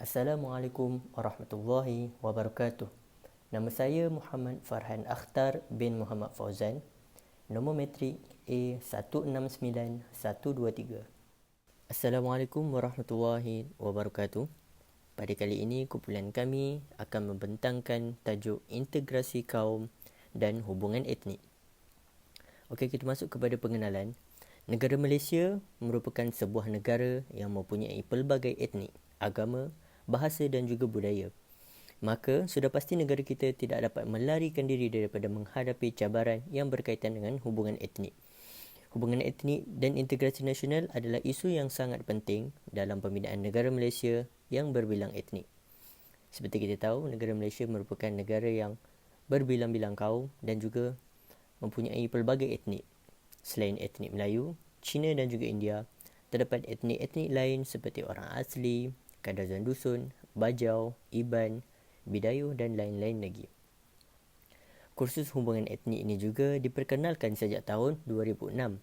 Assalamualaikum warahmatullahi wabarakatuh. Nama saya Muhammad Farhan Akhtar bin Muhammad Fauzan. Nombor metrik A169123. Assalamualaikum warahmatullahi wabarakatuh. Pada kali ini, kumpulan kami akan membentangkan tajuk integrasi kaum dan hubungan etnik. Okey, kita masuk kepada pengenalan. Negara Malaysia merupakan sebuah negara yang mempunyai pelbagai etnik, agama, bahasa dan juga budaya. Maka, sudah pasti negara kita tidak dapat melarikan diri daripada menghadapi cabaran yang berkaitan dengan hubungan etnik. Hubungan etnik dan integrasi nasional adalah isu yang sangat penting dalam pembinaan negara Malaysia yang berbilang etnik. Seperti kita tahu, negara Malaysia merupakan negara yang berbilang-bilang kaum dan juga mempunyai pelbagai etnik. Selain etnik Melayu, Cina dan juga India, terdapat etnik-etnik lain seperti orang asli, Kadazan Dusun, Bajau, Iban, Bidayuh dan lain-lain lagi. Kursus hubungan etnik ini juga diperkenalkan sejak tahun 2006.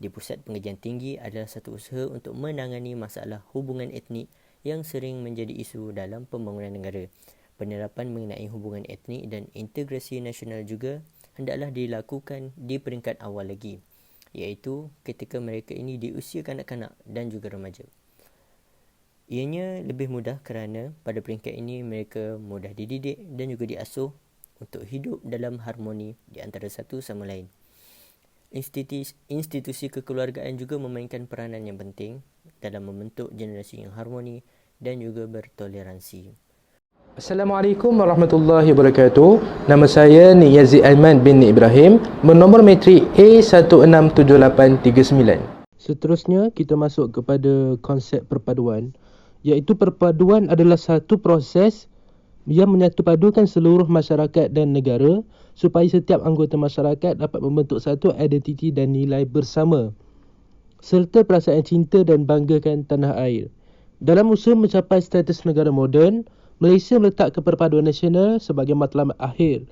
Di Pusat Pengajian Tinggi adalah satu usaha untuk menangani masalah hubungan etnik yang sering menjadi isu dalam pembangunan negara. Penerapan mengenai hubungan etnik dan integrasi nasional juga hendaklah dilakukan di peringkat awal lagi, iaitu ketika mereka ini di usia kanak-kanak dan juga remaja. Ianya lebih mudah kerana pada peringkat ini mereka mudah dididik dan juga diasuh untuk hidup dalam harmoni di antara satu sama lain. Institusi kekeluargaan juga memainkan peranan yang penting dalam membentuk generasi yang harmoni dan juga bertoleransi. Assalamualaikum warahmatullahi wabarakatuh. Nama saya Nik Yazid Aiman bin Nik Ibrahim, bernombor metrik A167839. Seterusnya kita masuk kepada konsep perpaduan, iaitu perpaduan adalah satu proses yang menyatupadukan seluruh masyarakat dan negara supaya setiap anggota masyarakat dapat membentuk satu identiti dan nilai bersama serta perasaan cinta dan banggakan tanah air. Dalam usaha mencapai status negara moden, Malaysia meletakkan perpaduan nasional sebagai matlamat akhir.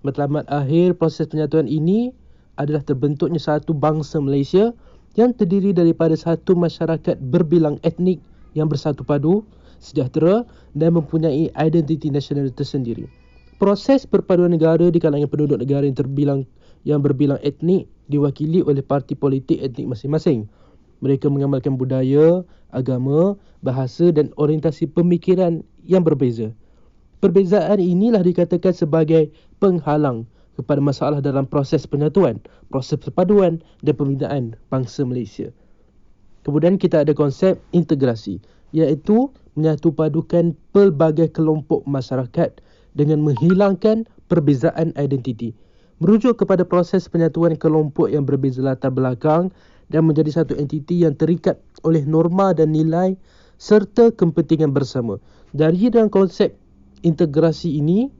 Matlamat akhir proses penyatuan ini adalah terbentuknya satu bangsa Malaysia yang terdiri daripada satu masyarakat berbilang etnik yang bersatu padu, sejahtera dan mempunyai identiti nasional tersendiri. Proses perpaduan negara di kalangan penduduk negara yang berbilang etnik diwakili oleh parti politik etnik masing-masing. Mereka mengamalkan budaya, agama, bahasa dan orientasi pemikiran yang berbeza. Perbezaan inilah dikatakan sebagai penghalang kepada masalah dalam proses penyatuan, proses perpaduan dan pembinaan bangsa Malaysia. Kemudian kita ada konsep integrasi, iaitu menyatupadukan pelbagai kelompok masyarakat dengan menghilangkan perbezaan identiti. Merujuk kepada proses penyatuan kelompok yang berbeza latar belakang dan menjadi satu entiti yang terikat oleh norma dan nilai serta kepentingan bersama. Dari dalam konsep integrasi ini,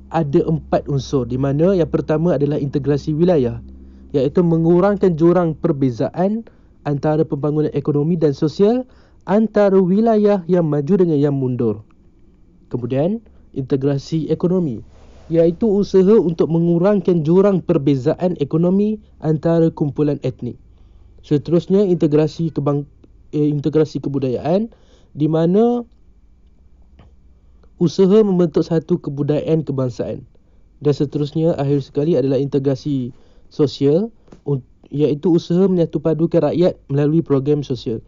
ada 4 unsur, di mana yang pertama adalah integrasi wilayah, iaitu mengurangkan jurang perbezaan antara pembangunan ekonomi dan sosial antara wilayah yang maju dengan yang mundur. Kemudian, integrasi ekonomi, iaitu usaha untuk mengurangkan jurang perbezaan ekonomi antara kumpulan etnik. Seterusnya, integrasi kebudayaan, di mana usaha membentuk satu kebudayaan kebangsaan. Dan seterusnya, akhir sekali adalah integrasi sosial, iaitu usaha menyatupadukan rakyat melalui program sosial.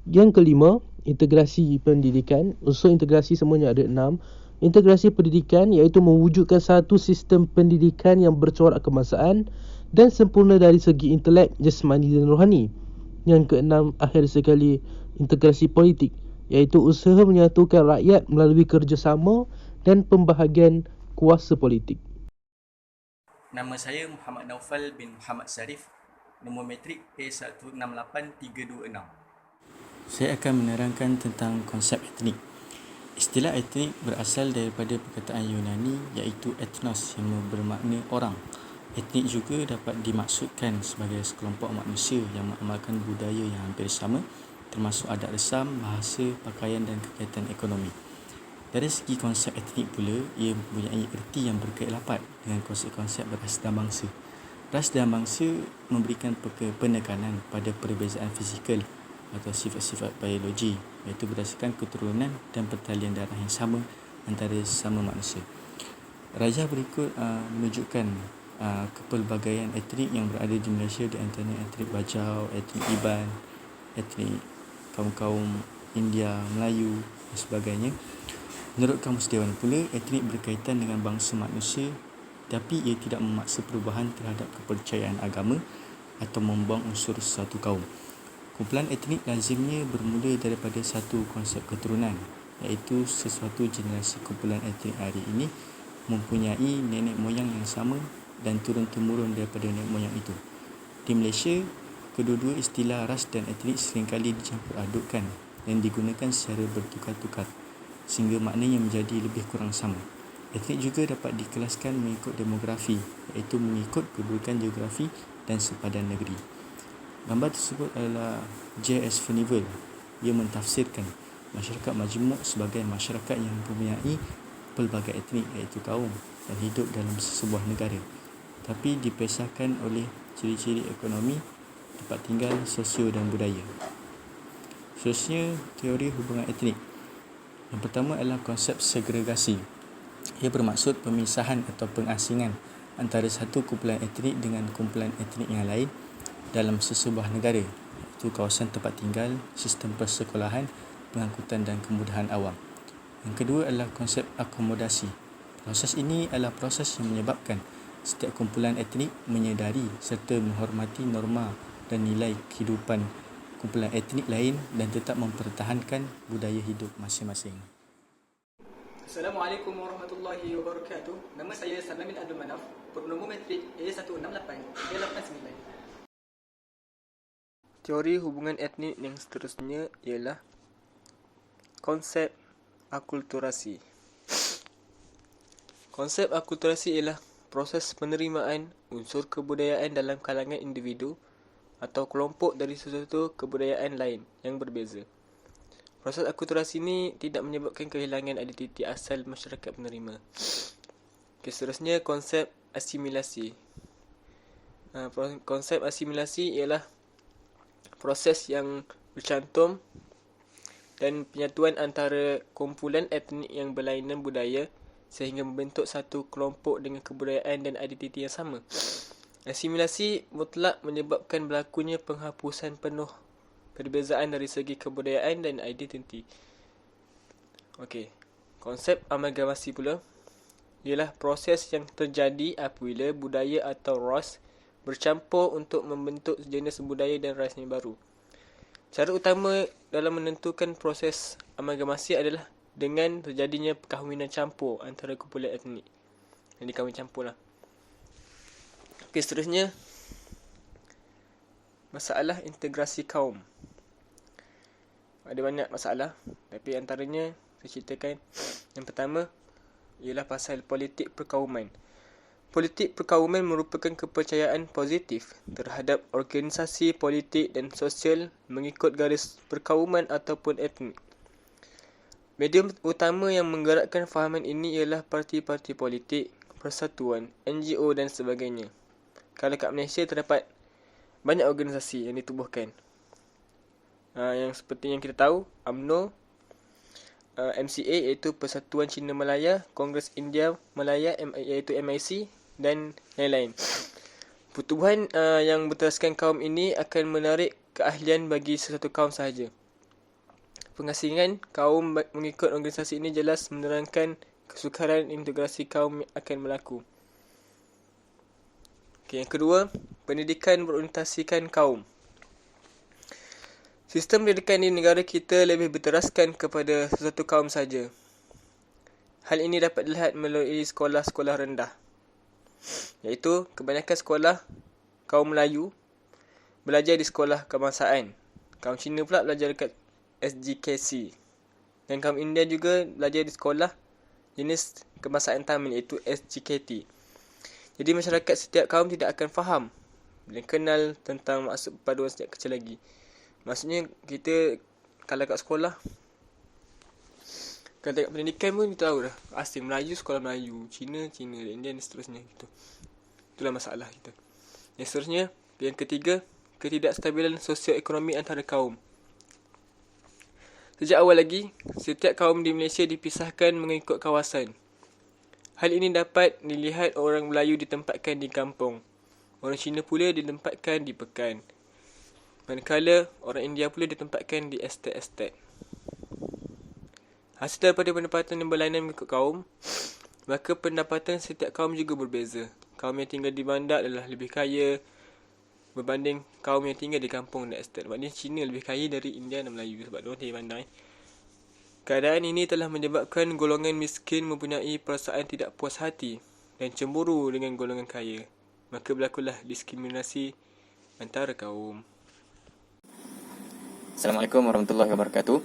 Yang kelima, integrasi pendidikan. Unsur integrasi semuanya ada 6. Integrasi pendidikan iaitu mewujudkan satu sistem pendidikan yang bercorak kebangsaan dan sempurna dari segi intelek, jasmani dan rohani. Yang keenam, akhir sekali, integrasi politik, iaitu usaha menyatukan rakyat melalui kerjasama dan pembahagian kuasa politik. Nama saya Muhammad Naufal bin Muhammad Syarif, nombor metrik A168326. Saya akan menerangkan tentang konsep etnik. Istilah etnik berasal daripada perkataan Yunani iaitu ethnos yang bermakna orang. Etnik juga dapat dimaksudkan sebagai sekelompok manusia yang mengamalkan budaya yang hampir sama, termasuk adat resam, bahasa, pakaian dan kegiatan ekonomi. Dari segi konsep etnik pula, ia mempunyai erti yang berkait rapat dengan konsep-konsep ras dan bangsa. Ras dan bangsa memberikan penekanan pada perbezaan fizikal atau sifat-sifat biologi, iaitu berdasarkan keturunan dan pertalian darah yang sama antara sesama manusia. Rajah berikut menunjukkan kepelbagaian etnik yang berada di Malaysia, di antaranya etnik Bajau, etnik Iban, etnik kaum-kaum India, Melayu dan sebagainya. Menurut Kamus Dewan pula, etnik berkaitan dengan bangsa manusia, tapi ia tidak memaksa perubahan terhadap kepercayaan agama atau membuang unsur suatu kaum. Kumpulan etnik lazimnya bermula daripada satu konsep keturunan, iaitu sesuatu generasi kumpulan etnik hari ini mempunyai nenek moyang yang sama dan turun-temurun daripada nenek moyang itu. Di Malaysia, kedua-dua istilah ras dan etnik seringkali dicampur adukkan dan digunakan secara bertukar-tukar, sehingga maknanya menjadi lebih kurang sama. Etnik juga dapat dikelaskan mengikut demografi, iaitu mengikut kedudukan geografi dan sepadan negeri. Gambar tersebut adalah J.S. Furnival. Ia mentafsirkan masyarakat majmuk sebagai masyarakat yang mempunyai pelbagai etnik, iaitu kaum, dan hidup dalam sebuah negara, tapi dipisahkan oleh ciri-ciri ekonomi, tempat tinggal, sosio dan budaya. Seterusnya, teori hubungan etnik. Yang pertama adalah konsep segregasi. Ia bermaksud pemisahan atau pengasingan antara satu kumpulan etnik dengan kumpulan etnik yang lain dalam sesebuah negara, iaitu kawasan tempat tinggal, sistem persekolahan, pengangkutan dan kemudahan awam. Yang kedua adalah konsep akomodasi. Proses ini adalah proses yang menyebabkan setiap kumpulan etnik menyedari serta menghormati norma dan nilai kehidupan kumpulan etnik lain dan tetap mempertahankan budaya hidup masing-masing. Assalamualaikum warahmatullahi wabarakatuh. Nama saya Salamin Abdul Manaf, bernombor metrik A168-A89. Teori hubungan etnik yang seterusnya ialah konsep akulturasi. Konsep akulturasi ialah proses penerimaan unsur kebudayaan dalam kalangan individu atau kelompok dari sesuatu kebudayaan lain yang berbeza. Proses akulturasi ini tidak menyebabkan kehilangan identiti asal masyarakat penerima. Seterusnya, konsep asimilasi. Konsep asimilasi ialah proses yang bercantum dan penyatuan antara kumpulan etnik yang berlainan budaya sehingga membentuk satu kelompok dengan kebudayaan dan identiti yang sama. Asimilasi mutlak menyebabkan berlakunya penghapusan penuh perbezaan dari segi kebudayaan dan identiti. Okey, konsep amalgamasi pula ialah proses yang terjadi apabila budaya atau ras bercampur untuk membentuk sejenis budaya dan ras yang baru. Cara utama dalam menentukan proses amalgamasi adalah dengan terjadinya perkahwinan campur antara kumpulan etnik. Yang dikahwin campur lah. Okey, seterusnya masalah integrasi kaum. Ada banyak masalah, tapi antaranya saya ceritakan. Yang pertama ialah pasal politik perkauman. Politik perkauman merupakan kepercayaan positif terhadap organisasi politik dan sosial mengikut garis perkauman ataupun etnik. Medium utama yang menggerakkan fahaman ini ialah parti-parti politik, persatuan, NGO dan sebagainya. Kalau kat Malaysia terdapat banyak organisasi yang ditubuhkan. Yang seperti yang kita tahu, UMNO, MCA iaitu Persatuan Cina Malaya, Kongres India Malaya iaitu MIC dan lain-lain. Pertubuhan yang berteraskan kaum ini akan menarik keahlian bagi sesuatu kaum sahaja. Pengasingan kaum mengikut organisasi ini jelas menerangkan kesukaran integrasi kaum akan berlaku. Okay, yang kedua, pendidikan berorientasikan kaum. Sistem pendidikan di negara kita lebih berteraskan kepada sesuatu kaum saja. Hal ini dapat dilihat melalui sekolah-sekolah rendah, iaitu kebanyakan sekolah kaum Melayu belajar di sekolah kebangsaan. Kaum Cina pula belajar dekat SGKC. Dan kaum India juga belajar di sekolah jenis kebangsaan Tamil iaitu SGKT. Jadi masyarakat setiap kaum tidak akan faham bila kenal tentang maksud perpaduan sejak kecil lagi. Maksudnya kita kalau kat sekolah, kalau dekat pendidikan pun kita tahu dah. Asing Melayu, sekolah Melayu, Cina, India dan seterusnya gitu. Itulah masalah kita. Yang seterusnya, yang ketiga, ketidakstabilan sosioekonomi antara kaum. Sejak awal lagi, setiap kaum di Malaysia dipisahkan mengikut kawasan. Hal ini dapat dilihat orang Melayu ditempatkan di kampung. Orang Cina pula ditempatkan di pekan. Manakala orang India pula ditempatkan di estet-estet. Hasil daripada pendapatan yang berlainan mengikut kaum, maka pendapatan setiap kaum juga berbeza. Kaum yang tinggal di bandar adalah lebih kaya berbanding kaum yang tinggal di kampung dan estet. Maknanya Cina lebih kaya dari India dan Melayu sebab mereka tinggal di bandar. Keadaan ini telah menyebabkan golongan miskin mempunyai perasaan tidak puas hati dan cemburu dengan golongan kaya. Maka berlakulah diskriminasi antara kaum. Assalamualaikum warahmatullahi wabarakatuh.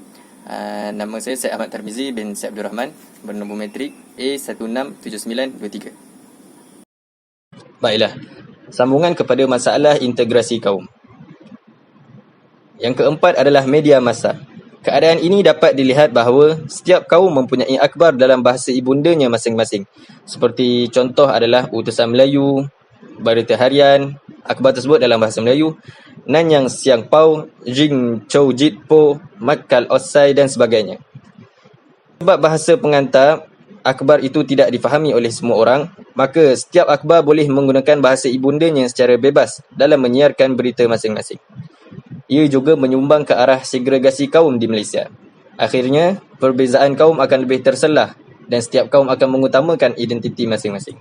Nama saya Syed Ahmad Tarmizi bin Syed Abdul Rahman, bernombor metrik A167923. Baiklah, sambungan kepada masalah integrasi kaum. Yang keempat adalah media massa. Keadaan ini dapat dilihat bahawa setiap kaum mempunyai akhbar dalam bahasa ibundanya masing-masing. Seperti contoh adalah Utusan Melayu, Berita Harian, akhbar tersebut dalam bahasa Melayu, Nanyang Siang Pau, Jing Chow Jit Po, Matkal Osai dan sebagainya. Sebab bahasa pengantar, akhbar itu tidak difahami oleh semua orang, maka setiap akhbar boleh menggunakan bahasa ibundanya secara bebas dalam menyiarkan berita masing-masing. Ia juga menyumbang ke arah segregasi kaum di Malaysia. Akhirnya, perbezaan kaum akan lebih terselah dan setiap kaum akan mengutamakan identiti masing-masing.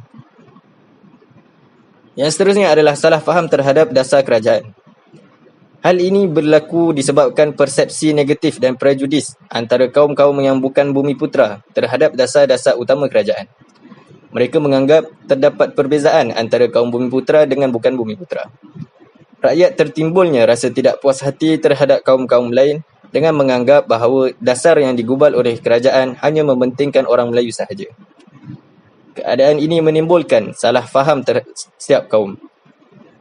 Yang seterusnya adalah salah faham terhadap dasar kerajaan. Hal ini berlaku disebabkan persepsi negatif dan prejudis antara kaum-kaum yang bukan bumi putera terhadap dasar-dasar utama kerajaan. Mereka menganggap terdapat perbezaan antara kaum bumi putera dengan bukan bumi putera. Rakyat tertimbulnya rasa tidak puas hati terhadap kaum-kaum lain dengan menganggap bahawa dasar yang digubal oleh kerajaan hanya mementingkan orang Melayu sahaja. Keadaan ini menimbulkan salah faham setiap kaum.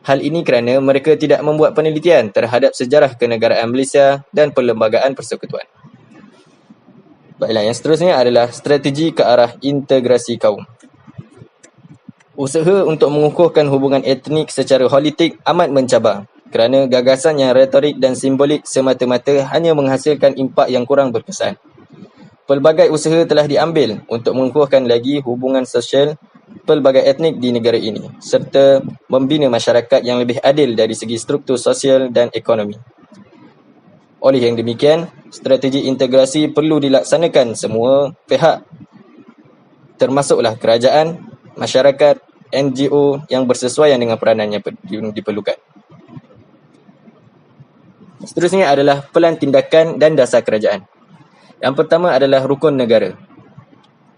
Hal ini kerana mereka tidak membuat penelitian terhadap sejarah kenegaraan Malaysia dan perlembagaan persekutuan. Baiklah, yang seterusnya adalah strategi ke arah integrasi kaum. Usaha untuk mengukuhkan hubungan etnik secara holistik amat mencabar kerana gagasan yang retorik dan simbolik semata-mata hanya menghasilkan impak yang kurang berkesan. Pelbagai usaha telah diambil untuk mengukuhkan lagi hubungan sosial pelbagai etnik di negara ini serta membina masyarakat yang lebih adil dari segi struktur sosial dan ekonomi. Oleh yang demikian, strategi integrasi perlu dilaksanakan semua pihak termasuklah kerajaan, masyarakat, NGO yang bersesuaian dengan peranan yang diperlukan. Seterusnya adalah pelan tindakan dan dasar kerajaan. Yang pertama adalah rukun negara.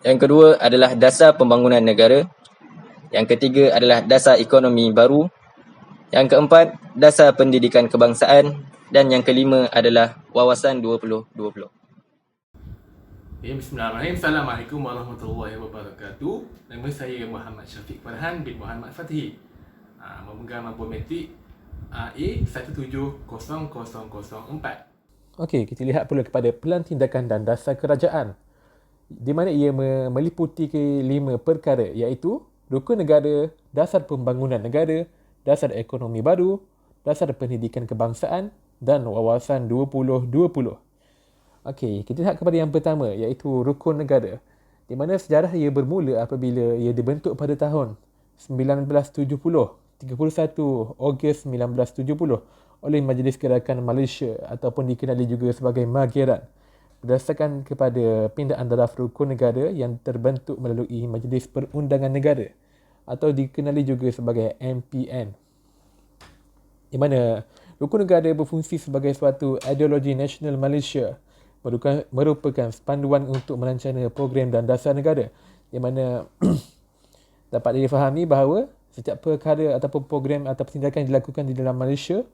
Yang kedua adalah dasar pembangunan negara. Yang ketiga adalah dasar ekonomi baru. Yang keempat, dasar pendidikan kebangsaan. Dan yang kelima adalah wawasan 2020. Bismillahirrahmanirrahim. Assalamualaikum warahmatullahi wabarakatuh. Nama saya Muhammad Syafiq Farhan bin Muhammad Fatihi. Memegang nombor metrik A170004. Okey, kita lihat pula kepada pelan tindakan dan dasar kerajaan, di mana ia meliputi 5 perkara, iaitu rukun negara, dasar pembangunan negara, dasar ekonomi baru, dasar pendidikan kebangsaan dan wawasan 2020. Okey, kita lihat kepada yang pertama, iaitu rukun negara, di mana sejarah ia bermula apabila ia dibentuk pada tahun 1970, 31 Ogos 1970 oleh Majlis Gerakan Malaysia ataupun dikenali juga sebagai Mageran, berdasarkan kepada pindaan daraf rukun negara yang terbentuk melalui Majlis Perundangan Negara atau dikenali juga sebagai MPN, di mana rukun negara berfungsi sebagai suatu ideologi nasional Malaysia, merupakan panduan untuk melancana program dan dasar negara, di mana dapat difahami bahawa setiap perkara ataupun program atau tindakan yang dilakukan di dalam Malaysia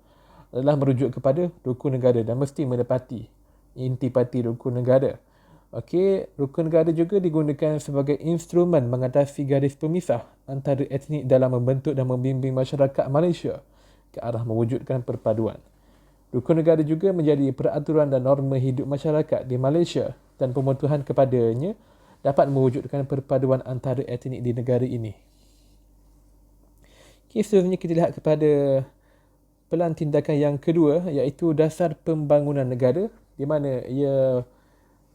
adalah merujuk kepada rukun negara dan mesti menepati intipati rukun negara. Okey, rukun negara juga digunakan sebagai instrumen mengatasi garis pemisah antara etnik dalam membentuk dan membimbing masyarakat Malaysia ke arah mewujudkan perpaduan. Rukun negara juga menjadi peraturan dan norma hidup masyarakat di Malaysia dan pematuhan kepadanya dapat mewujudkan perpaduan antara etnik di negara ini. Okay, seterusnya kita lihat kepada pelan tindakan yang kedua, iaitu dasar pembangunan negara, di mana ia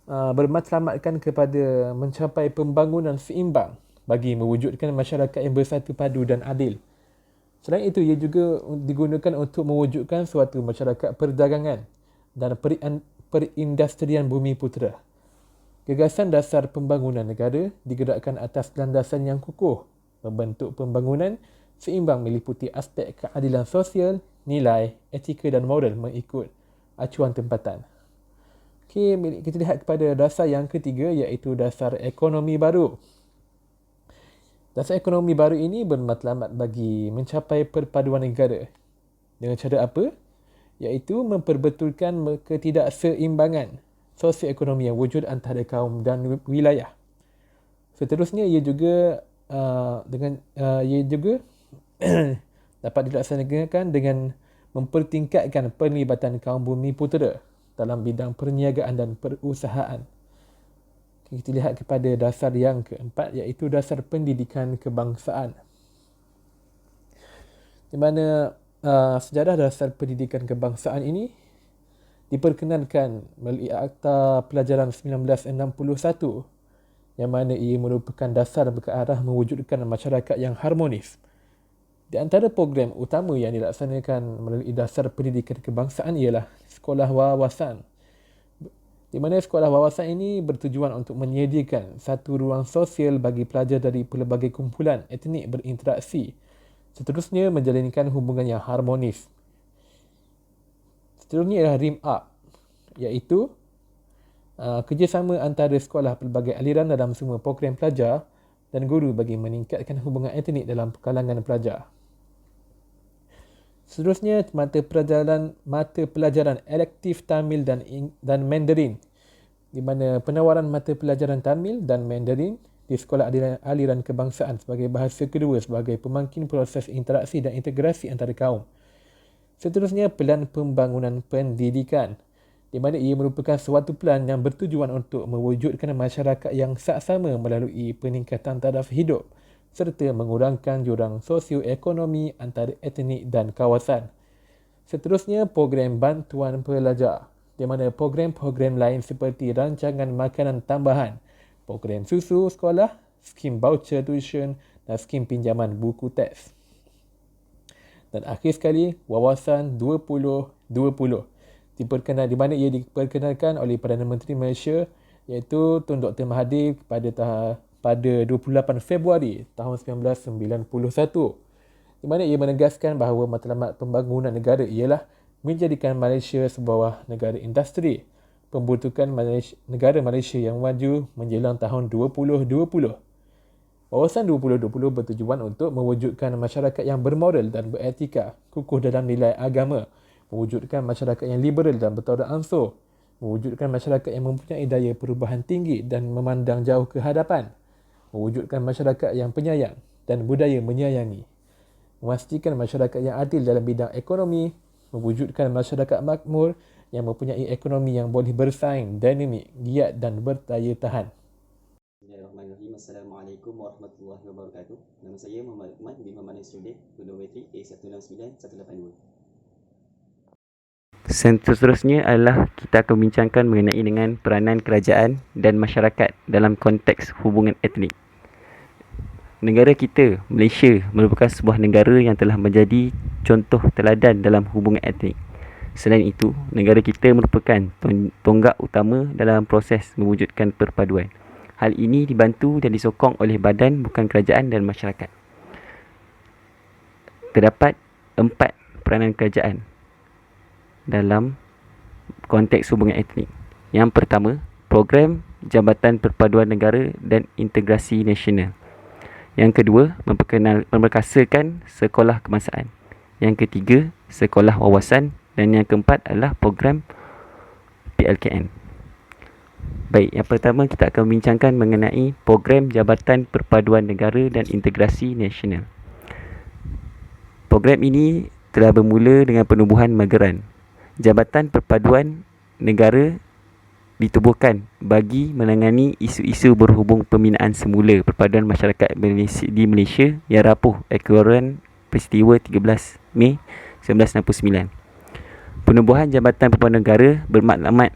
bermatlamatkan kepada mencapai pembangunan seimbang bagi mewujudkan masyarakat yang bersatu padu dan adil. Selain itu, ia juga digunakan untuk mewujudkan suatu masyarakat perdagangan dan perindustrian bumi putera. Gagasan dasar pembangunan negara digerakkan atas landasan yang kukuh, membentuk pembangunan seimbang meliputi aspek keadilan sosial, nilai, etika dan moral mengikut acuan tempatan. Okey, kita lihat kepada dasar yang ketiga, iaitu dasar ekonomi baru. Dasar ekonomi baru ini bermatlamat bagi mencapai perpaduan negara. Dengan cara apa? Iaitu memperbetulkan ketidakseimbangan sosioekonomi yang wujud antara kaum dan wilayah. Seterusnya, ia juga dapat dilaksanakan dengan mempertingkatkan penglibatan kaum bumi putera dalam bidang perniagaan dan perusahaan. Kita lihat kepada dasar yang keempat, iaitu dasar pendidikan kebangsaan. Di mana sejarah dasar pendidikan kebangsaan ini diperkenalkan melalui Akta Pelajaran 1961, yang mana ia merupakan dasar ke arah mewujudkan masyarakat yang harmonis. Di antara program utama yang dilaksanakan melalui dasar pendidikan kebangsaan ialah sekolah wawasan, di mana sekolah wawasan ini bertujuan untuk menyediakan satu ruang sosial bagi pelajar dari pelbagai kumpulan etnik berinteraksi. Seterusnya, menjalinkan hubungan yang harmonis. Seterusnya ialah RIMAP, iaitu kerjasama antara sekolah pelbagai aliran dalam semua program pelajar dan guru bagi meningkatkan hubungan etnik dalam kalangan pelajar. Seterusnya, mata pelajaran elektif Tamil dan Mandarin, di mana penawaran mata pelajaran Tamil dan Mandarin di sekolah aliran kebangsaan sebagai bahasa kedua sebagai pemangkin proses interaksi dan integrasi antara kaum. Seterusnya, pelan pembangunan pendidikan, di mana ia merupakan suatu pelan yang bertujuan untuk mewujudkan masyarakat yang saksama melalui peningkatan taraf hidup serta mengurangkan jurang sosioekonomi antara etnik dan kawasan. Seterusnya, program bantuan pelajar, di mana program-program lain seperti rancangan makanan tambahan, program susu sekolah, skim voucher tuition dan skim pinjaman buku teks. Dan akhir sekali, wawasan 2020, di mana ia diperkenalkan oleh Perdana Menteri Malaysia, iaitu Tun Dr. Mahathir pada 28 Februari tahun 1991, di mana ia menegaskan bahawa matlamat pembangunan negara ialah menjadikan Malaysia sebuah negara industri, pembentukan negara Malaysia yang maju menjelang tahun 2020. Wawasan 2020 bertujuan untuk mewujudkan masyarakat yang bermoral dan beretika, kukuh dalam nilai agama, mewujudkan masyarakat yang liberal dan bertolak ansur, mewujudkan masyarakat yang mempunyai daya perubahan tinggi dan memandang jauh ke hadapan, mewujudkan masyarakat yang penyayang dan budaya menyayangi, memastikan masyarakat yang adil dalam bidang ekonomi, mewujudkan masyarakat makmur yang mempunyai ekonomi yang boleh bersaing, dinamik, giat dan berdaya tahan. Bismillahirrahmanirrahim. Assalamualaikum warahmatullahi wabarakatuh. Nama saya Muhammad Uthman bin Muhammad Nasruddin, Geometri A169182. Seterusnya adalah kita akan bincangkan mengenai dengan peranan kerajaan dan masyarakat dalam konteks hubungan etnik. Negara kita, Malaysia, merupakan sebuah negara yang telah menjadi contoh teladan dalam hubungan etnik. Selain itu, negara kita merupakan tonggak utama dalam proses mewujudkan perpaduan. Hal ini dibantu dan disokong oleh badan bukan kerajaan dan masyarakat. Terdapat 4 peranan kerajaan dalam konteks hubungan etnik. Yang pertama, program Jabatan Perpaduan Negara dan Integrasi Nasional. Yang kedua, memperkasakan sekolah kebangsaan. Yang ketiga, sekolah wawasan. Dan yang keempat adalah program PLKN. Baik, yang pertama kita akan bincangkan mengenai program Jabatan Perpaduan Negara dan Integrasi Nasional. Program ini telah bermula dengan penubuhan Mageran. Jabatan Perpaduan Negara ditubuhkan bagi menangani isu-isu berhubung pembinaan semula perpaduan masyarakat di Malaysia yang rapuh akibat peristiwa 13 Mei 1969. Penubuhan Jabatan Perpaduan Negara bermaklumat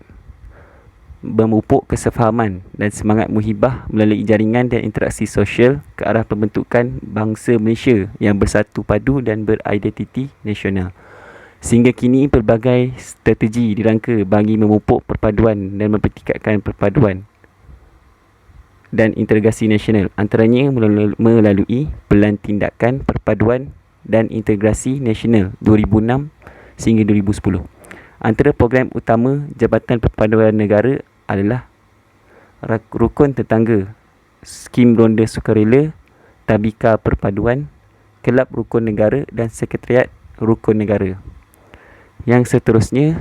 memupuk kesefahaman dan semangat muhibah melalui jaringan dan interaksi sosial ke arah pembentukan bangsa Malaysia yang bersatu padu dan beridentiti nasional. Sehingga kini pelbagai strategi dirangka bagi memupuk perpaduan dan mempertingkatkan perpaduan dan integrasi nasional, antaranya melalui Pelan Tindakan Perpaduan dan Integrasi Nasional 2006 sehingga 2010. Antara program utama Jabatan Perpaduan Negara adalah Rukun Tetangga, Skim Ronda Sukarela, Tabika Perpaduan, Kelab Rukun Negara dan Sekretariat Rukun Negara. Yang seterusnya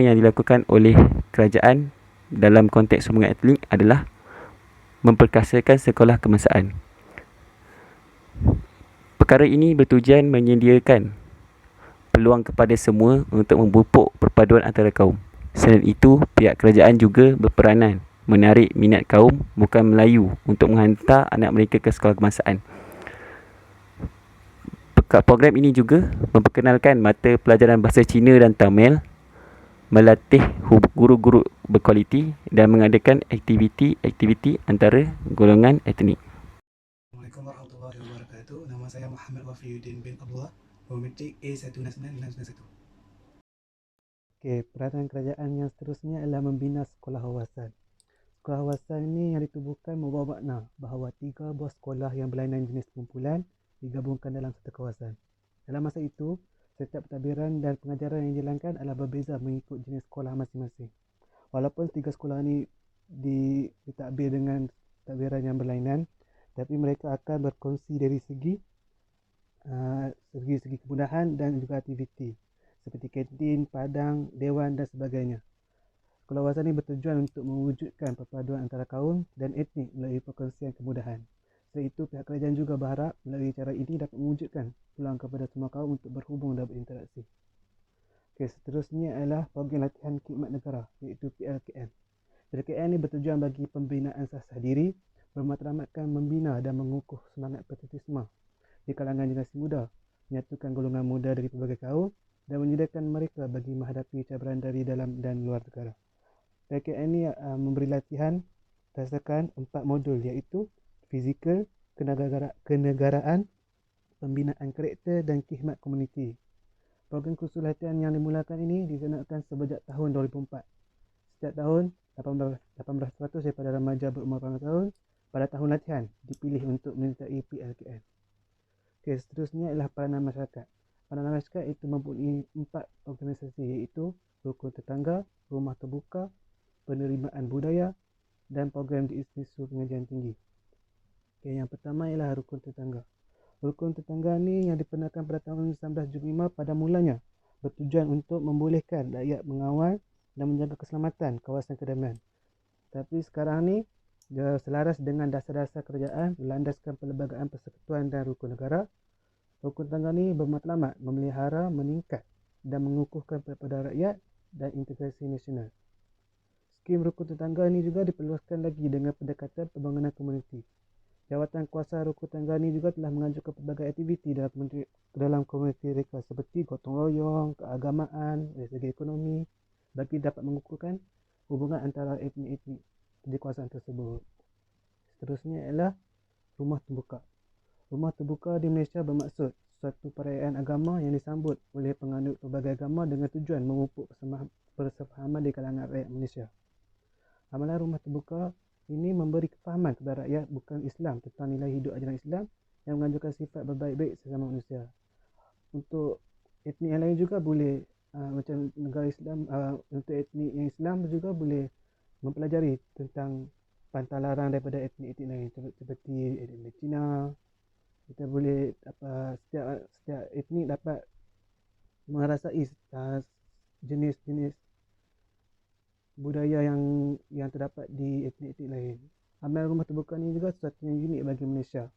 yang dilakukan oleh kerajaan dalam konteks hubungan etnik adalah memperkasakan sekolah kebangsaan. Perkara ini bertujuan menyediakan peluang kepada semua untuk memupuk perpaduan antara kaum. Selain itu, pihak kerajaan juga berperanan menarik minat kaum bukan Melayu untuk menghantar anak mereka ke sekolah kebangsaan. Program ini juga memperkenalkan mata pelajaran bahasa Cina dan Tamil, melatih guru-guru berkualiti dan mengadakan aktiviti antara golongan etnik. Assalamualaikum warahmatullahi wabarakatuh. Nama saya Muhammad Wafiuddin bin Abdullah, Metrik A19991. Okey, peranan kerajaan yang seterusnya adalah membina sekolah hawasan. Sekolah hawasan ini yang ditubuhkan membawa makna bahawa 3 buah sekolah yang berlainan jenis kumpulan digabungkan dalam satu kawasan. Dalam masa itu, setiap pentadbiran dan pengajaran yang dijalankan adalah berbeza mengikut jenis sekolah masing-masing. Walaupun 3 sekolah ini ditadbir dengan pentadbiran yang berlainan, tapi mereka akan berkongsi dari segi kemudahan dan juga aktiviti seperti kantin, padang, dewan dan sebagainya. Sekolah hawasan ini bertujuan untuk mewujudkan perpaduan antara kaum dan etnik melalui perkongsian kemudahan. Selain itu, pihak kerajaan juga berharap melalui cara ini dapat mewujudkan peluang kepada semua kaum untuk berhubung dan berinteraksi. Okey, seterusnya adalah program latihan khidmat negara iaitu PLKN. PLKN ini bertujuan bagi pembinaan sah diri, bermatlamatkan membina dan mengukuh semangat patriotisme di kalangan generasi muda, menyatukan golongan muda dari pelbagai kaum dan menyediakan mereka bagi menghadapi cabaran dari dalam dan luar negara. PLKN ini memberi latihan berdasarkan 4 modul iaitu fizikal, kenegaraan, pembinaan karakter dan khidmat komuniti. Program kursus latihan yang dimulakan ini dilaksanakan sejak tahun 2004. Setiap tahun, 18% daripada remaja berumur 18 tahun pada tahun latihan dipilih untuk menyertai PLKN. Okey, seterusnya ialah peranan masyarakat. Peranan masyarakat itu mempunyai 4 organisasi iaitu Rukun Tetangga, Rumah Terbuka, Penerimaan Budaya dan program di Institusi Pengajian Tinggi. Okay, yang pertama ialah Rukun Tetangga. Rukun Tetangga ni yang diperkenalkan pada tahun 1975 pada mulanya bertujuan untuk membolehkan rakyat mengawal dan menjaga keselamatan kawasan kedamaian. Tapi sekarang ni dia selaras dengan dasar-dasar kerajaan berlandaskan Perlembagaan Persekutuan dan Rukun Negara. Rukun Tetangga ni bermatlamat memelihara, meningkat dan mengukuhkan perpaduan rakyat dan integrasi nasional. Skim Rukun Tetangga ni juga diperluaskan lagi dengan pendekatan pembangunan komuniti. Jawatan kuasa Rukun Tetangga ni juga telah mengajukan pelbagai aktiviti dalam komuniti mereka seperti gotong royong, keagamaan, dari segi ekonomi bagi dapat mengukuhkan hubungan antara etnik-etnik di kawasan tersebut. Seterusnya ialah Rumah Terbuka. Rumah Terbuka di Malaysia bermaksud suatu perayaan agama yang disambut oleh penganut pelbagai agama dengan tujuan memupuk persefahaman di kalangan rakyat Malaysia. Amalan Rumah Terbuka ini memberi kefahaman kepada rakyat bukan Islam tentang nilai hidup ajaran Islam yang menganjurkan sifat berbaik-baik sesama manusia. Untuk etnik yang lain juga boleh macam negara Islam, untuk etnik yang Islam juga boleh mempelajari tentang pantang larang daripada etnik-etnik lain seperti etnik Cina. Kita boleh setiap etnik dapat merasai jenis-jenis budaya yang terdapat di etnik-etnik lain. Amalan Rumah Terbuka ini juga sesuatu yang unik bagi Malaysia.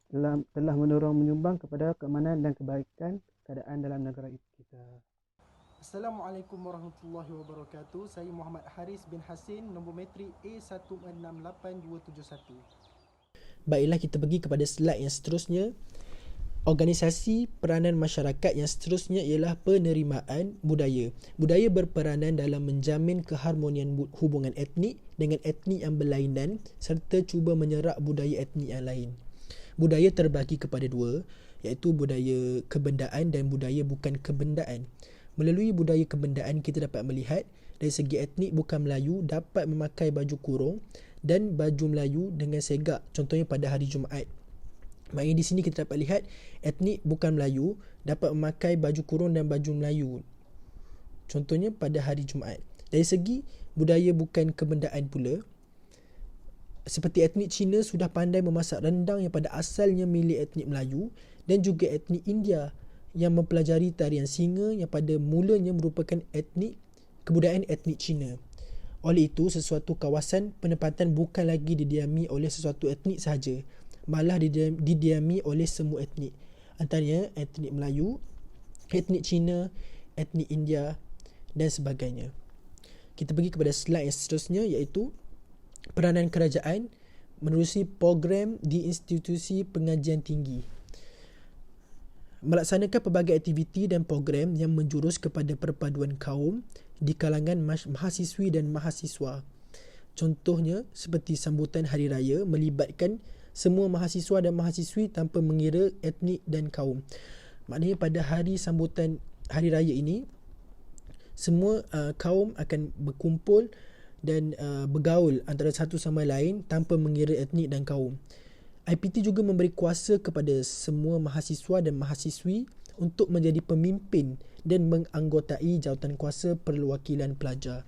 Telah menyumbang kepada keamanan dan kebaikan keadaan dalam negara kita. Assalamualaikum warahmatullahi wabarakatuh. Saya Muhammad Haris bin Hasin, nombor metrik A168271. Baiklah, kita pergi kepada slide yang seterusnya. Organisasi peranan masyarakat yang seterusnya ialah penerimaan budaya. Budaya berperanan dalam menjamin keharmonian hubungan etnik dengan etnik yang berlainan serta cuba menyerak budaya etnik yang lain. Budaya terbagi kepada dua, iaitu budaya kebendaan dan budaya bukan kebendaan. Melalui budaya kebendaan kita dapat melihat dari segi etnik bukan Melayu dapat memakai baju kurung dan baju Melayu dengan segak, contohnya pada hari Jumaat. Maknanya di sini kita dapat lihat etnik bukan Melayu dapat memakai baju kurung dan baju Melayu, contohnya pada hari Jumaat. Dari segi budaya bukan kebendaan pula, seperti etnik Cina sudah pandai memasak rendang yang pada asalnya milik etnik Melayu, dan juga etnik India yang mempelajari tarian singa yang pada mulanya merupakan kebudayaan etnik Cina. Oleh itu, sesuatu kawasan penempatan bukan lagi didiami oleh sesuatu etnik sahaja, malah didiami oleh semua etnik, antaranya etnik Melayu, etnik Cina, etnik India dan sebagainya. Kita pergi kepada slide yang seterusnya, iaitu peranan kerajaan menerusi program di institusi pengajian tinggi. Melaksanakan pelbagai aktiviti dan program yang menjurus kepada perpaduan kaum di kalangan mahasiswi dan mahasiswa. Contohnya seperti sambutan hari raya melibatkan semua mahasiswa dan mahasiswi tanpa mengira etnik dan kaum. Maknanya pada hari sambutan hari raya ini, semua kaum akan berkumpul dan bergaul antara satu sama lain tanpa mengira etnik dan kaum. IPT juga memberi kuasa kepada semua mahasiswa dan mahasiswi untuk menjadi pemimpin dan menganggotai jawatan kuasa perwakilan pelajar.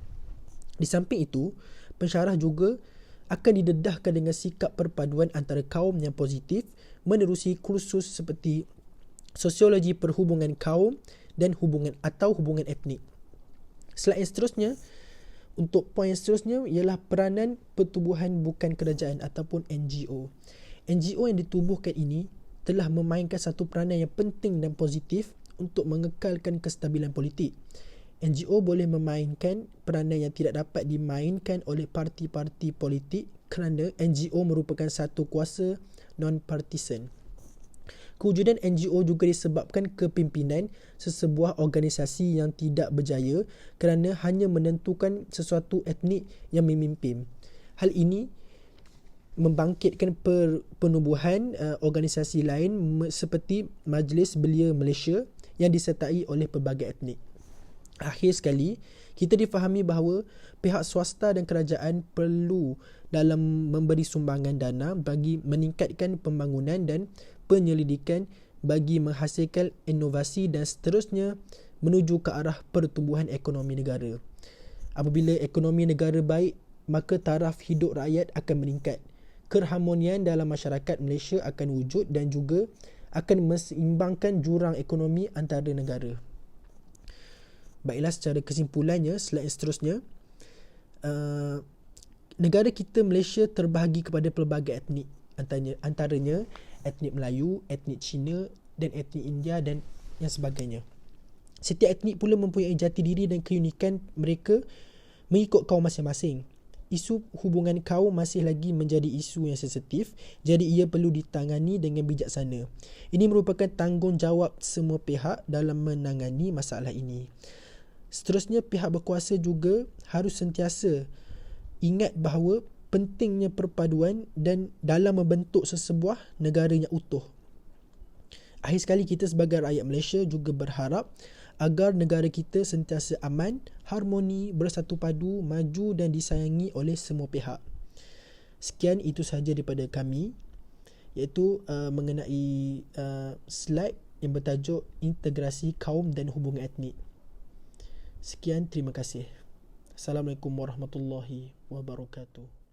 Di samping itu, pensyarah juga akan didedahkan dengan sikap perpaduan antara kaum yang positif menerusi kursus seperti sosiologi perhubungan kaum dan hubungan etnik. Slide yang seterusnya, untuk poin yang seterusnya ialah peranan pertubuhan bukan kerajaan ataupun NGO. NGO yang ditubuhkan ini telah memainkan satu peranan yang penting dan positif untuk mengekalkan kestabilan politik. NGO boleh memainkan peranan yang tidak dapat dimainkan oleh parti-parti politik kerana NGO merupakan satu kuasa non-partisan. Kewujudan NGO juga disebabkan kepimpinan sesebuah organisasi yang tidak berjaya kerana hanya menentukan sesuatu etnik yang memimpin. Hal ini membangkitkan penubuhan organisasi lain seperti Majlis Belia Malaysia yang disertai oleh pelbagai etnik. Akhir sekali, kita difahami bahawa pihak swasta dan kerajaan perlu dalam memberi sumbangan dana bagi meningkatkan pembangunan dan penyelidikan bagi menghasilkan inovasi dan seterusnya menuju ke arah pertumbuhan ekonomi negara. Apabila ekonomi negara baik, maka taraf hidup rakyat akan meningkat. Keharmonian dalam masyarakat Malaysia akan wujud dan juga akan menseimbangkan jurang ekonomi antara negara. Baiklah, secara kesimpulannya, slide seterusnya, negara kita Malaysia terbahagi kepada pelbagai etnik, antaranya etnik Melayu, etnik Cina dan etnik India dan yang sebagainya. Setiap etnik pula mempunyai jati diri dan keunikan mereka mengikut kaum masing-masing. Isu hubungan kaum masih lagi menjadi isu yang sensitif, jadi ia perlu ditangani dengan bijaksana. Ini merupakan tanggungjawab semua pihak dalam menangani masalah ini. Seterusnya, pihak berkuasa juga harus sentiasa ingat bahawa pentingnya perpaduan dan dalam membentuk sesebuah negara yang utuh. Akhir sekali, kita sebagai rakyat Malaysia juga berharap agar negara kita sentiasa aman, harmoni, bersatu padu, maju dan disayangi oleh semua pihak. Sekian, itu sahaja daripada kami, iaitu mengenai slide yang bertajuk integrasi kaum dan hubungan etnik. Sekian, terima kasih. Assalamualaikum warahmatullahi wabarakatuh.